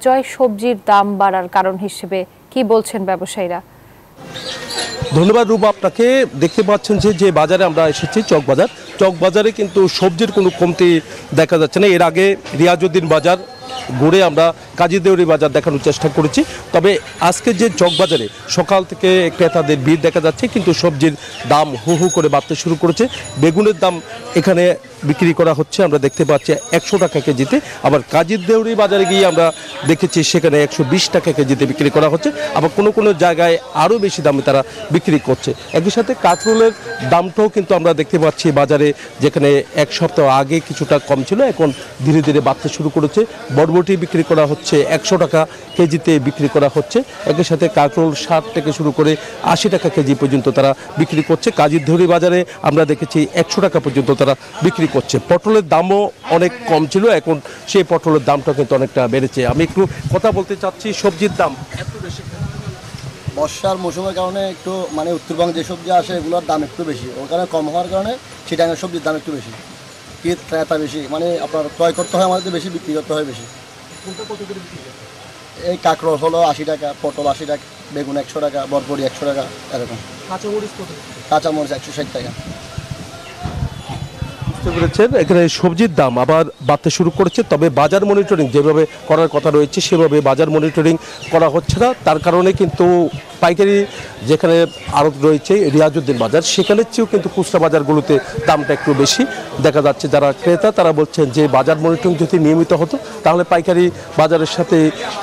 জয়, সবজির দাম বাড়ার কারণ হিসেবে কি বলছেন ব্যবসায়ীরা? ধন্যবাদ রূপা, আপনাকে। দেখতে পাচ্ছেন যে বাজারে আমরা এসেছি, চক বাজারে কিন্তু সবজির কোনো কমতি দেখা যাচ্ছে না। এর আগে রিয়াজউদ্দিন বাজার ঘুরে আমরা কাজী দেউরি বাজার দেখানোর চেষ্টা করেছি। তবে আজকে যে চক বাজারে সকাল থেকে ক্রেতাদের ভিড় দেখা যাচ্ছে, কিন্তু সবজির দাম হু হু করে বাড়তে শুরু করেছে। বেগুনের দাম এখানে বিক্রি করা হচ্ছে, আমরা দেখতে পাচ্ছি 100 টাকা কেজিতে। আবার কাজী দেউরি বাজারে গিয়ে আমরা দেখেছি সেখানে 120 টাকা কেজিতে বিক্রি করা হচ্ছে। আবার কোনো জায়গায় আরও বেশি দামে তারা বিক্রি করছে। একই সাথে কাঁকরোলের দামটাও কিন্তু আমরা দেখতে পাচ্ছি বাজারে, যেখানে এক সপ্তাহ আগে কিছুটা কম ছিল, এখন ধীরে ধীরে বাড়তে শুরু করেছে। বরবটি বিক্রি করা হচ্ছে 100 টাকা কেজিতে বিক্রি করা হচ্ছে। একই সাথে কাঁকরোল 60 থেকে শুরু করে 80 টাকা কেজি পর্যন্ত তারা বিক্রি করছে। কাজী দেউরি বাজারে আমরা দেখেছি 100 টাকা পর্যন্ত তারা বিক্রি করছে। পটলের দামও অনেক কম ছিল, এখন সেই পটলের দামটা কিন্তু অনেকটা বেড়েছে। আমি একটু কথা বলতে চাচ্ছি, সবজির দাম এত বেশি বর্ষার মৌসুমের কারণে একটু উত্তরবঙ্গে যে সবজি আসে এগুলোর দাম একটু বেশি, ওখানে কম হওয়ার কারণে চিটাগাংয়ের সবজির দাম একটু বেশি, ক্রেতা বেশি, আপনার ক্রয় করতে হয় আমাদের বেশি, বিক্রি করতে হয় বেশি। এই কাঁকরোল হলো 80 টাকা, পটল 80 টাকা, বেগুন 100 টাকা, বরবটি 100 টাকা, এরকম। কাঁচামরিচ 160 টাকা। বুঝতে পেরেছেন, এখানে সবজির দাম আবার বাড়তে শুরু করেছে। তবে বাজার মনিটরিং যেভাবে করার কথা রয়েছে সেভাবে বাজার মনিটরিং করা হচ্ছে না। তার কারণে কিন্তু পাইকারি যেখানে আড়ত রয়েছে রিয়াজউদ্দিন বাজার, সেখানের চেয়েও কিন্তু খুচরা বাজারগুলোতে দামটা একটু বেশি দেখা যাচ্ছে। যারা ক্রেতা তারা বলছেন যে বাজার মনিটরিং যদি নিয়মিত হতো তাহলে পাইকারি বাজারের সাথে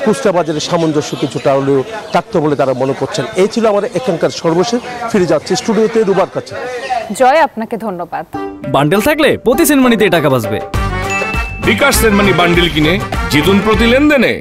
খুচরা বাজারের সামঞ্জস্য কিছুটা হলেও থাকতো বলে তারা মনে করছেন। এই ছিল আমার এখানকার সর্বশেষ। ফিরে যাচ্ছে স্টুডিওতে রুবার কাছে। জয়, আপনাকে ধন্যবাদ। বান্ডেল থাকলে প্রতি সেনমানিতে টাকা বাঁচবে। বিকাশ সেনমানি বান্ডেল কিনে জিতুন প্রতি লেনদেনে।